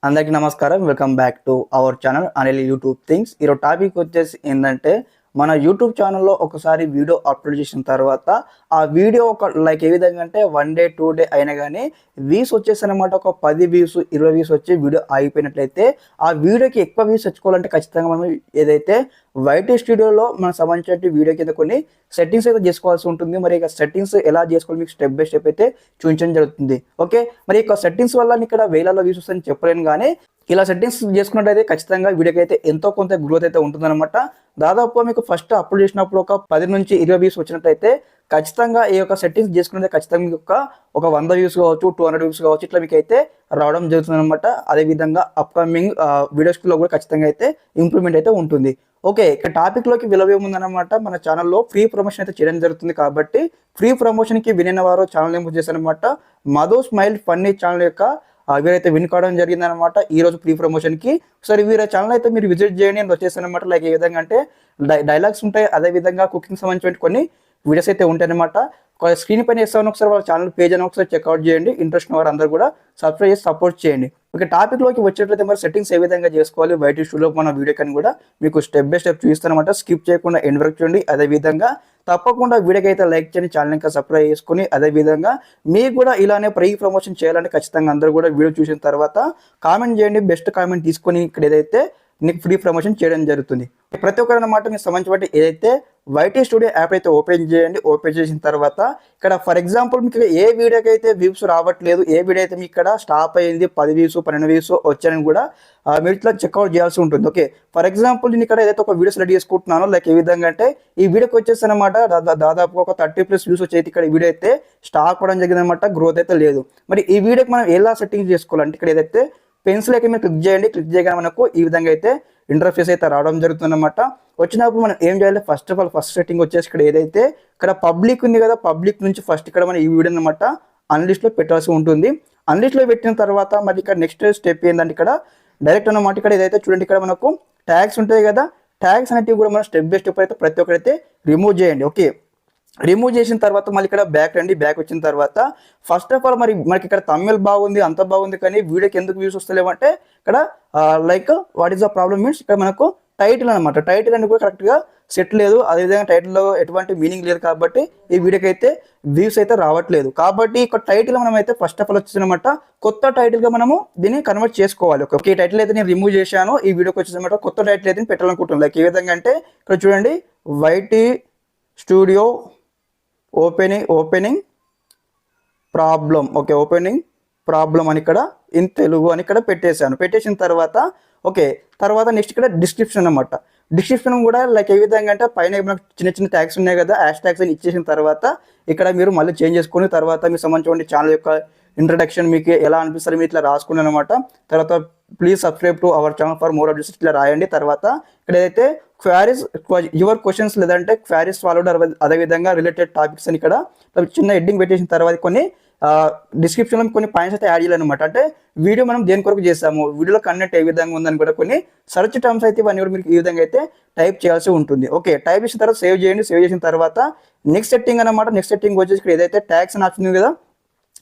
అందరికీ నమస్కారం. Welcome back to our channel Anil YouTube things. ఈరోజు టాపిక్ వచ్చేసి ఏంటంటే, మన యూట్యూబ్ ఛానల్లో ఒకసారి వీడియో అప్లోడ్ చేసిన తర్వాత ఆ వీడియో ఒక ఏ విధంగా అంటే 1 డే 2 డే అయినా కానీ వ్యూస్ వచ్చేసనమాట. ఒక 10 వ్యూస్ 20 వ్యూస్ వచ్చి వీడియో ఆగిపోయినట్లయితే ఆ వీడియోకి ఎక్కువ వ్యూస్ తెచ్చుకోవాలంటే ఖచ్చితంగా మనం ఏదైతే వైటీ స్టూడియోలో మనకు సంబంధించిన వీడియో కింద కొన్ని సెట్టింగ్స్ అయితే చేసుకోవాల్సి ఉంటుంది. మరి ఇక సెట్టింగ్స్ ఎలా చేసుకోవాలి మీకు స్టెప్ బై స్టెప్ అయితే చూపించడం జరుగుతుంది. ఓకే, మరి ఇక సెట్టింగ్స్ వల్ల ఇక్కడ వేలలో వ్యూస్ వస్తాయని చెప్పలేను, కానీ ఇలా సెట్టింగ్స్ చేసుకున్నట్టయితే ఖచ్చితంగా వీడియోకి అయితే ఎంతో కొంత గ్రోత్ అయితే ఉంటుందన్నమాట. దాదాపు మీకు ఫస్ట్ అప్లోడ్ చేసినప్పుడు ఒక 10 నుంచి 20 వ్యూస్ వచ్చినట్టయితే ఖచ్చితంగా ఈ యొక్క సెట్టింగ్స్ చేసుకున్నది ఖచ్చితంగా మీకు ఒక 100 వ్యూస్ కావచ్చు, 200 వ్యూస్ కావచ్చు, ఇట్లా మీకు అయితే రావడం జరుగుతుంది అనమాట. అదేవిధంగా అప్కమింగ్ వీడియోస్లో కూడా ఖచ్చితంగా అయితే ఇంప్రూవ్మెంట్ అయితే ఉంటుంది. ఓకే, ఇక్కడ టాపిక్లోకి విలువేముందనమాట. మన ఛానల్లో ఫ్రీ ప్రమోషన్ అయితే చేయడం జరుగుతుంది. కాబట్టి ఫ్రీ ప్రమోషన్కి వినిన వారు ఛానల్ ఏం చేశారనమాట, మధు స్మైల్ ఫన్నీ ఛానల్ యొక్క వీరైతే విన్ కావడం జరిగిందనమాట ఈ రోజు ఫ్రీ ప్రమోషన్కి. ఒకసారి వీరి ఛానల్ అయితే మీరు విజిట్ చేయండి అని వచ్చేసానమాట. ఏ విధంగా అంటే డైలాగ్స్ ఉంటాయి, అదేవిధంగా కుకింగ్ సంబంధించిన కొన్ని వీడియోస్ అయితే ఉంటాయి అనమాట. స్క్రీన్ పైన ఇస్తాను, ఒకసారి వాళ్ళ ఛానల్ పేజ్ అని ఒకసారి చెక్అవుట్ చేయండి. ఇంట్రెస్ట్ ఉన్న వారు అందరూ కూడా సబ్స్క్రైబ్ చేసి సపోర్ట్ చేయండి. ఓకే, టాపిక్లోకి వచ్చేట్లయితే మరి సెట్టింగ్స్ ఏ విధంగా చేసుకోవాలి వైటీ స్టూడియోలో మన వీడియో కానీ కూడా మీకు స్టెప్ బై స్టెప్ చూపిస్తానమాట. స్కిప్ చేయకుండా ఎండ్ వరకు చూడండి. అదేవిధంగా తప్పకుండా వీడియోకి అయితే లైక్ చేయండి, ఛానల్ ఇంకా సబ్స్క్రైబ్ చేసుకుని. అదేవిధంగా మీకు కూడా ఇలానే ఫ్రీ ప్రమోషన్ చేయాలంటే ఖచ్చితంగా అందరూ కూడా వీడియో చూసిన తర్వాత కామెంట్ చేయండి. బెస్ట్ కామెంట్ తీసుకొని ఇక్కడ ఏదైతే మీకు ఫ్రీ ప్రమోషన్ చేయడం జరుగుతుంది. ప్రతి ఒక్కరు అన్నమాట మీకు సంబంధించి ఏదైతే వైటీ స్టూడియో యాప్ అయితే ఓపెన్ చేయండి. ఓపెన్ చేసిన తర్వాత ఇక్కడ ఫర్ ఎగ్జాంపుల్ మీకు ఏ వీడియోకి అయితే వ్యూస్ రావట్లేదు, ఏ వీడియో అయితే మీకు ఇక్కడ స్టాప్ అయ్యింది, 10 వ్యూస్ 12 వ్యూస్ వచ్చాయని కూడా మీరు ఇట్లా చెక్అవుట్ చేయాల్సి ఉంటుంది. ఓకే, ఫర్ ఎగ్జాంపుల్ నేను ఇక్కడ ఏదైతే ఒక వీడియోస్ రెడీ చేసుకుంటున్నానో ఏ విధంగా అంటే ఈ వీడియోకి వచ్చేసి అనమాట దాదాపు ఒక 30+ వ్యూస్ వచ్చేది. ఇక్కడ ఈ వీడియో అయితే స్టాప్ అవ్వడం జరిగింది అనమాట, గ్రోత్ అయితే లేదు. మరి ఈ వీడియోకి మనం ఎలా సెట్టింగ్ చేసుకోవాలంటే ఇక్కడ ఏదైతే పెన్సిల్ అయితే మీరు క్లిక్ చేయండి. క్లిక్ చేయగానే మనకు ఈ విధంగా అయితే ఇంటర్ఫేస్ అయితే రావడం జరుగుతుందన్నమాట. వచ్చినప్పుడు మనం ఏం చేయాలి, first of all first setting వచ్చేసి ఇక్కడ ఏదైతే ఇక్కడ పబ్లిక్ ఉంది కదా, పబ్లిక్ నుంచి ఫస్ట్ ఇక్కడ మనం ఈ వీడియో అనమాట అన్లిస్ట్లో పెట్టాల్సి ఉంటుంది. అన్లిస్ట్లో పెట్టిన తర్వాత మరి ఇక్కడ నెక్స్ట్ స్టెప్ ఏంటంటే ఇక్కడ డైరెక్ట్ అన్నమాట ఇక్కడ ఏదైతే చూడండి ఇక్కడ మనకు ట్యాగ్స్ ఉంటాయి కదా, ట్యాగ్స్ అనేటివి కూడా మనం స్టెప్ బై స్టెప్ అయితే ప్రతి ఒక్కరైతే రిమూవ్ చేయండి. ఓకే, రిమూవ్ చేసిన తర్వాత మళ్ళీ ఇక్కడ బ్యాక్ రండి. బ్యాక్ వచ్చిన తర్వాత ఫస్ట్ ఆఫ్ ఆల్ మనకి ఇక్కడ తమిళ్ బాగుంది, అంత బాగుంది, కానీ వీడియోకి ఎందుకు వ్యూస్ వస్తలేమంటే ఇక్కడ what is the problem means ఇక్కడ మనకు టైటిల్ అనమాట. టైటిల్ అనేది కూడా కరెక్ట్గా సెట్ లేదు, అదేవిధంగా టైటిల్లో ఎటువంటి మీనింగ్ లేదు, కాబట్టి ఈ వీడియోకి అయితే వ్యూస్ అయితే రావట్లేదు. కాబట్టి ఇక్కడ టైటిల్ మనం అయితే ఫస్ట్ ఆఫ్ ఆల్ వచ్చేసనమాట కొత్త టైటిల్గా మనము దీన్ని కన్వర్ట్ చేసుకోవాలి. ఓకే, ఈ టైటిల్ అయితే నేను రిమూవ్ చేశాను. ఈ వీడియోకి వచ్చేసనమాట కొత్త టైటిల్ అయితే పెట్టాలనుకుంటున్నాను. ఏ విధంగా అంటే ఇక్కడ చూడండి, YT studio opening problem. Okay, opening problem అని ఇక్కడ ఇన్ తెలుగు అని ఇక్కడ పెట్టేసిన తర్వాత ఓకే, తర్వాత నెక్స్ట్ ఇక్కడ డిస్క్రిప్షన్ అనమాట. డిస్క్రిప్షన్ కూడా ఏ విధంగా అంటే పైన మనకు చిన్న చిన్న ట్యాగ్స్ ఉన్నాయి కదా, హ్యాష్ ట్యాగ్స్ అని ఇచ్చేసిన తర్వాత ఇక్కడ మీరు మళ్ళీ చేంజ్ చేసుకుని తర్వాత మీకు సంబంధించిన ఛానల్ యొక్క ఇంట్రడక్షన్ మీకు ఎలా అనిపిస్తారు మీరు ఇట్లా రాసుకుని అనమాట. తర్వాత please subscribe to our channel for more updates ఇట్లా రాయండి. తర్వాత ఇక్కడ ఏదైతే క్వారీస్ యువర్ క్వశ్చన్స్ లేదంటే క్వారీస్ సాల్వ్డ్, అదేవిధంగా రిలేటెడ్ టాపిక్స్ అని ఇక్కడ చిన్న హెడ్డింగ్ పెట్టేసిన తర్వాత కొన్ని డిస్క్రిప్షన్లో కొన్ని పాయింట్స్ అయితే యాడ్ చేయాలన్నమాట. అంటే వీడియో మనం దేని కొరకు చేస్తాము, వీడియోలో కంటెంట్ ఏ విధంగా ఉందని కూడా కొన్ని సర్చ్ టర్మ్స్ అయితే ఇవన్నీ కూడా మీకు ఈ విధంగా అయితే టైప్ చేయాల్సి ఉంటుంది. ఓకే, టైప్ చేసిన తర్వాత సేవ్ చేయండి. సేవ్ చేసిన తర్వాత నెక్స్ట్ సెట్టింగ్ అనమాట. నెక్స్ట్ సెట్టింగ్ వచ్చేసి ఇక్కడ ఏదైతే ట్యాగ్స్ అని ఆప్షన్ ఉంది కదా,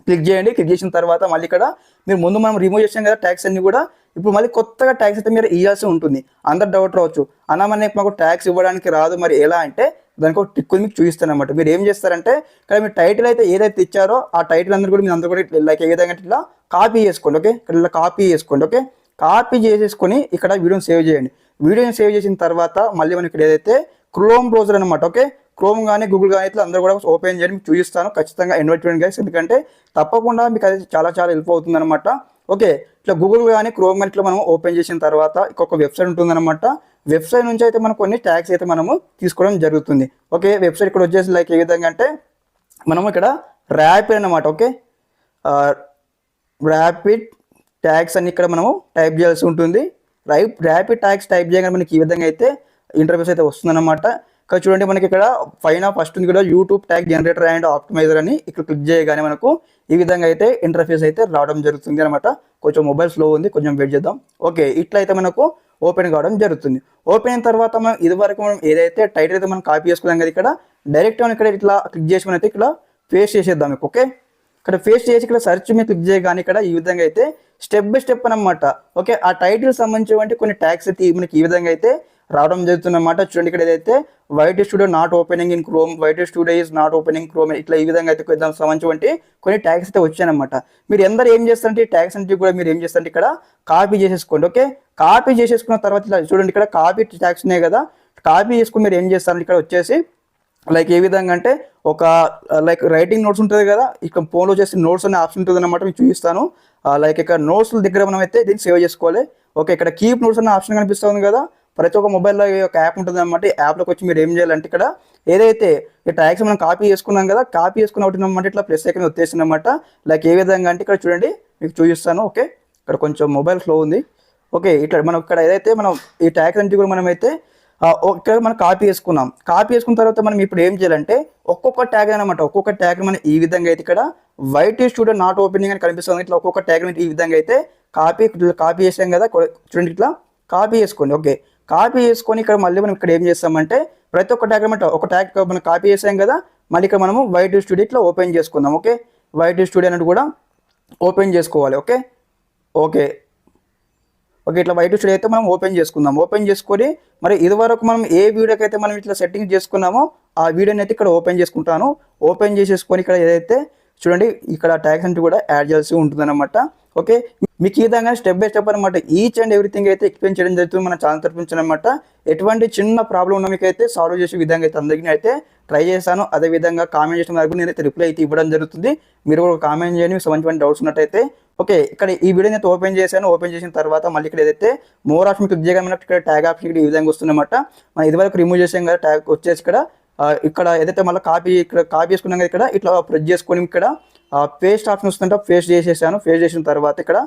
క్లిక్ చేయండి. క్లిక్ చేసిన తర్వాత మళ్ళీ ఇక్కడ మీరు ముందు మనం రిమూవ్ చేసాం కదా ట్యాగ్స్ అన్ని కూడా, ఇప్పుడు మళ్ళీ కొత్తగా ట్యాగ్స్ అయితే మీరు ఇవ్వాల్సి ఉంటుంది. అందరు డౌట్ రావచ్చు, అన్న మనకి మాకు ట్యాగ్స్ ఇవ్వడానికి రాదు, మరి ఎలా అంటే దానికి ఒక ట్రిక్ మీకు చూపిస్తాను అనమాట. మీరు ఏం చేస్తారంటే ఇక్కడ మీరు టైటిల్ అయితే ఏదైతే ఇచ్చారో ఆ టైటిల్ అందరూ కూడా మీరు అందరూ కూడా ఏ విధంగా ఇట్లా కాపీ చేసుకోండి. ఓకే, ఇక్కడ ఇలా కాపీ చేసుకోండి. ఓకే, కాపీ చేసేసుకొని ఇక్కడ వీడియోని సేవ్ చేయండి. వీడియోని సేవ్ చేసిన తర్వాత మళ్ళీ మనం ఇక్కడ ఏదైతే క్రోమ్ బ్రౌజర్ అనమాట. ఓకే, క్రోమ్ కానీ గూగుల్ కానీ ఇట్లా అందరూ కూడా ఓపెన్ చేయండి, మీకు చూపిస్తాను. ఖచ్చితంగా ఇన్వైట్ చేయండి గైస్, ఎందుకంటే తప్పకుండా మీకు అది చాలా హెల్ప్ అవుతుంది అనమాట. ఓకే, ఇట్లా గూగుల్ కానీ క్రోమ్ కానీ ఇట్లా మనం ఓపెన్ చేసిన తర్వాత ఇంకొక వెబ్సైట్ ఉంటుందన్నమాట. వెబ్సైట్ నుంచి అయితే మనం కొన్ని ట్యాగ్స్ అయితే మనము తీసుకోవడం జరుగుతుంది. ఓకే, వెబ్సైట్ ఇక్కడ వచ్చేసి ఏ విధంగా అంటే మనము ఇక్కడ ర్యాపిడ్ అనమాట. ఓకే, ర్యాపిడ్ ట్యాగ్స్ అని ఇక్కడ మనము టైప్ చేయాల్సి ఉంటుంది. ర్యాపిడ్ ట్యాగ్స్ టైప్ చేయగానే మనకి ఈ విధంగా అయితే ఇంటర్ఫేస్ అయితే వస్తుందన్నమాట. ఇక్కడ చూడండి మనకి ఇక్కడ పైన ఫస్ట్ ఉంది కూడా YouTube tag generator and optimiser అని ఇక్కడ క్లిక్ చేయగానే మనకు ఈ విధంగా అయితే ఇంటర్ఫేస్ అయితే రావడం జరుగుతుంది అనమాట. కొంచెం మొబైల్ స్లో ఉంది, కొంచెం వెయిట్ చేద్దాం. ఓకే, ఇట్లా అయితే మనకు ఓపెన్ కావడం జరుగుతుంది. ఓపెన్ అయిన తర్వాత మనం ఇదివరకు మనం ఏదైతే టైటిల్ అయితే మనం కాపీ చేసుకున్నాం కదా, ఇక్కడ డైరెక్ట్ ఇక్కడ ఇట్లా క్లిక్ చేసుకుని అయితే ఇక్కడ పేస్ట్ చేసేద్దాం. ఓకే, ఇక్కడ పేస్ట్ చేసి ఇక్కడ సెర్చ్ మీద క్లిక్ చేయగానే ఇక్కడ ఈ విధంగా అయితే స్టెప్ బై స్టెప్ అనమాట. ఓకే, ఆ టైటిల్ సంబంధించి కొన్ని ట్యాగ్స్ అయితే మనకి ఈ విధంగా అయితే రావడం జరుగుతుందన్నమాట. చూడండి ఇక్కడ ఏదైతే white studio not opening in chrome, white studio is not opening chrome, ఇట్లా ఈ విధంగా అయితే దానికి సంబంధించి కొన్ని ట్యాగ్స్ అయితే వచ్చాయన్నమాట. మీరు ఎందరూ ఏం చేస్తారంటే ఈ ట్యాగ్స్ అంటే కూడా మీరు ఏం చేస్తారంటే ఇక్కడ కాపీ చేసేసుకోండి. ఓకే, కాపీ చేసేసుకున్న తర్వాత ఇలా చూడండి ఇక్కడ కాపీ ట్యాగ్స్ ఉన్నాయి కదా, కాపీ చేసుకుని మీరు ఏం చేస్తారంటే ఇక్కడ వచ్చేసి లైక్ ఏ విధంగా అంటే ఒక లైక్ రైటింగ్ నోట్స్ ఉంటుంది కదా, ఇక ఫోన్లో చేసి నోట్స్ అనే ఆప్షన్ ఉంటుంది అనమాట. మీకు చూపిస్తాను. లైక్ ఇక్కడ నోట్స్ దగ్గర మనం అయితే దీన్ని సేవ్ చేసుకోవాలి. ఓకే, ఇక్కడ కీప్ నోట్స్ అనే ఆప్షన్ కనిపిస్తుంది కదా, ప్రతి ఒక్క మొబైల్లో ఒక యాప్ ఉంటుంది అనమాట. ఈ యాప్లోకి వచ్చి మీరు ఏం చేయాలంటే ఇక్కడ ఏదైతే ఈ ట్యాగ్స్ మనం కాపీ చేసుకున్నాం కదా, కాపీ చేసుకున్న ఒకటి అనమాట ఇట్లా ప్లస్ ఐకాన్ వచ్చేసింది అనమాట. లైక్ ఏ విధంగా అంటే ఇక్కడ చూడండి మీకు చూపిస్తాను. ఓకే, ఇక్కడ కొంచెం మొబైల్ స్లో ఉంది. ఓకే, ఇట్లా మనం ఇక్కడ ఏదైతే మనం ఈ ట్యాగ్స్ అంటే కూడా మనం అయితే ఇక్కడ మనం కాపీ చేసుకున్నాం. కాపీ చేసుకున్న తర్వాత మనం ఇప్పుడు ఏం చేయాలంటే ఒక్కొక్క ట్యాగ్ అనమాట, ఒక్కొక్క ట్యాగ్ మనం ఈ విధంగా అయితే ఇక్కడ వైట్ స్టూడియో నాట్ ఓపెనింగ్ అని కనిపిస్తుంది. ఇట్లా ఒక్కొక్క ట్యాగ్ ఈ విధంగా అయితే కాపీ చేసాం కదా, చూడండి ఇట్లా కాపీ చేసుకోండి. ఓకే, కాపీ చేసుకొని ఇక్కడ మళ్ళీ మనం ఇక్కడ ఏం చేస్తామంటే ప్రతి ఒక్క ట్యాగ్ అనమాట, ఒక ట్యాగ్ మనం కాపీ చేసాం కదా, మళ్ళీ ఇక్కడ మనము వైట్ స్టూడియో ఇట్లా ఓపెన్ చేసుకుందాం. ఓకే, వైట్ స్టూడియో అనేది కూడా ఓపెన్ చేసుకోవాలి. ఓకే ఓకే ఓకే ఇట్లా వైట్ స్టూడియో అయితే మనం ఓపెన్ చేసుకుందాం. ఓపెన్ చేసుకొని మరి ఇదివరకు మనం ఏ వీడియోకి అయితే మనం ఇట్లా సెట్టింగ్ చేసుకున్నామో ఆ వీడియోని అయితే ఇక్కడ ఓపెన్ చేసుకుంటాను. ఓపెన్ చేసేసుకొని ఇక్కడ ఏదైతే చూడండి ఇక్కడ ట్యాగ్స్ అంటే కూడా యాడ్ చేయాల్సి ఉంటుంది అనమాట. ఓకే, మీకు ఈ విధంగా స్టెప్ బై స్టెప్ అనమాట ఈచ్ అండ్ ఎవ్రీథింగ్ అయితే ఎక్స్ప్లెయిన్ చేయడం జరుగుతుంది మన ఛానల్ తరఫు అనమాట. ఎటువంటి చిన్న ప్రాబ్లం ఉన్న మీకు అయితే సాల్వ్ చేసే విధంగా అయితే అందరికీ అయితే ట్రై చేశాను. అదేవిధంగా కామెంట్ చేసిన వరకు నేనైతే రిప్లై అయితే ఇవ్వడం జరుగుతుంది. మీరు కూడా కామెంట్ చేయండి మీకు సంబంధించిన డౌట్స్ ఉన్నట్టయితే. ఓకే, ఇక్కడ ఈ వీడియోని అయితే ఓపెన్ చేశాను. ఓపెన్ చేసిన తర్వాత మళ్ళీ ఇక్కడ ఏదైతే మోర్ ఆప్షన్ క్లిక్ చేయగానే ఇక్కడ ట్యాగ్ ఆప్షన్ ఇక్కడ ఈ విధంగా వస్తుందన్నమాట. మనం ఇదివరకు రిమూవ్ చేసాం కదా ట్యాగ్ వచ్చేసి ఇక్కడ ఏదైతే మళ్ళీ ఇక్కడ కాపీ చేసుకున్నాం కదా, ఇక్కడ ఇట్లా ప్రెస్ చేసుకొని ఇక్కడ పేస్ట్ ఆప్షన్ వస్తుంటే పేస్ట్ చేసేసాను. పేస్ట్ చేసిన తర్వాత ఇక్కడ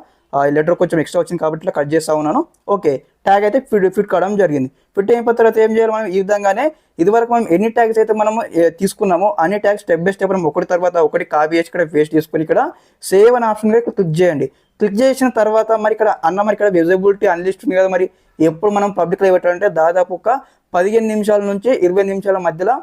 లెటర్ కొంచెం ఎక్స్ట్రా వచ్చింది కాబట్టి ఇట్లా కట్ చేస్తా ఉన్నాను. ఓకే, ట్యాగ్ అయితే ఫిట్ కావడం జరిగింది. ఫిట్ అయిన తర్వాత ఏం చేయాలి మనం ఈ విధంగానే ఇదివరకు మనం ఎన్ని ట్యాగ్స్ అయితే మనం తీసుకున్నామో అన్ని ట్యాగ్స్ స్టెప్ బై స్టెప్ మనం ఒకటి తర్వాత ఒకటి కాపీ చేసి ఇక్కడ పేస్ట్ చేసుకొని ఇక్కడ సేవ్ అనే ఆప్షన్ ఇక్కడ క్లిక్ చేయండి. క్లిక్ చేసిన తర్వాత మరి ఇక్కడ విజిబిలిటీ అన్లిస్ట్ ఉంది కదా, మరి ఎప్పుడు మనం పబ్లిక్లో పెట్టాలంటే దాదాపు ఒక 15 నిమిషాల నుంచి 20 నిమిషాల మధ్యలో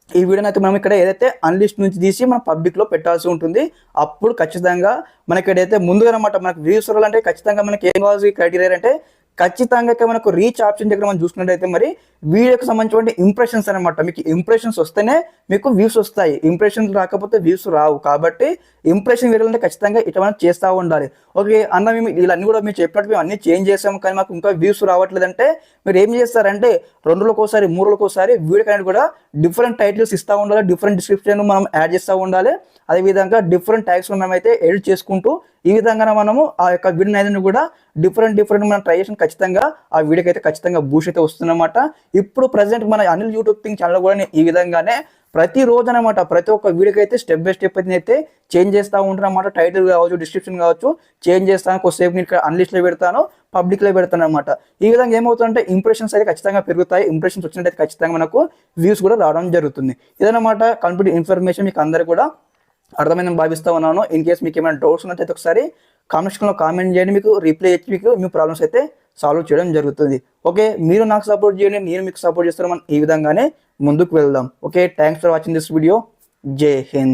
ఈ వీడియోని అయితే మనం ఇక్కడ ఏదైతే అన్లిస్ట్ నుంచి తీసి మనం పబ్లిక్లో పెట్టాల్సి ఉంటుంది. అప్పుడు ఖచ్చితంగా మనకి ఏదైతే ముందుగా అనమాట మనకు వ్యూస్ రావాలంటే ఖచ్చితంగా మనకి ఏం కావాల్సి క్రైటీరియా అంటే ఖచ్చితంగా మనకు రీచ్ ఆప్షన్ దగ్గర మనం చూసుకున్నట్టయితే మరి వీడియోకి సంబంధించిన ఇంప్రెషన్స్ అనమాట. మీకు ఇంప్రెషన్స్ వస్తేనే మీకు వ్యూస్ వస్తాయి, ఇంప్రెషన్స్ రాకపోతే వ్యూస్ రావు. కాబట్టి ఇంప్రెషన్ వీడియోలంటే ఖచ్చితంగా ఇట్లా మనం చేస్తూ ఉండాలి. ఓకే అన్న మేము ఇవన్నీ కూడా మీరు చెప్పినట్టు మేము అన్నీ చేంజ్ చేసాము కానీ మాకు ఇంకా వ్యూస్ రావట్లేదంటే మీరు ఏం చేస్తారంటే 2 రోజులకోసారి 3 రోజులకోసారి వీడియో అనేది కూడా డిఫరెంట్ టైటిల్స్ ఇస్తూ ఉండాలి, డిఫరెంట్ డిస్క్రిప్షన్ మనం యాడ్ చేస్తూ ఉండాలి. అదేవిధంగా డిఫరెంట్ ట్యాగ్స్ మనమైతే ఎడిట్ చేసుకుంటూ ఈ విధంగా మనము ఆ యొక్క వీడియో అనేది కూడా డిఫరెంట్ మనం ట్రై చేసిన ఖచ్చితంగా ఆ వీడియోకి అయితే ఖచ్చితంగా బూస్ట్ అయితే వస్తుందన్నమాట. ఇప్పుడు ప్రజెంట్ మన అనిల్ యూట్యూబ్ థింగ్ ఛానల్ కూడా నేను ఈ విధంగానే ప్రతిరోజు అనమాట ప్రతి ఒక్క వీడియోకి అయితే స్టెప్ బై స్టెప్ అయితే చేంజ్ చేస్తూ ఉంటాను అనమాట. టైటిల్ కావచ్చు, డిస్క్రిప్షన్ కావచ్చు చేంజ్ చేస్తాను. కొద్దిసేపు నేను ఇక్కడ అన్లిస్ట్లో పెడతాను, పబ్లిక్లో పెడతాను అనమాట. ఈ విధంగా ఏమవుతుందంటే ఇంప్రెషన్స్ అయితే ఖచ్చితంగా పెరుగుతాయి. ఇంప్రెషన్స్ వచ్చినట్టయితే ఖచ్చితంగా మనకు వ్యూస్ కూడా రావడం జరుగుతుంది. ఇదనమాట కంప్లీట్ ఇన్ఫర్మేషన్ మీకు అందరు కూడా అర్థమైందని భావిస్తూ ఉన్నాను. ఇన్ కేస్ మీకు ఏమైనా డౌట్స్ ఉన్నట్టయితే ఒకసారి కామెంట్ సెక్షన్లో కామెంట్ చేయండి, మీకు రిప్లై ఇచ్చి మీకు మీ ప్రాబ్లమ్స్ అయితే సాల్వ్ చేయడం జరుగుతుంది. ఓకే, మీరు నాకు సపోర్ట్ చేయండి, నేను మీకు సపోర్ట్ చేస్తాను. మనం ఈ విధంగానే ముందుకు వెళ్దాం. Okay, thanks for watching this video. జై హింద్.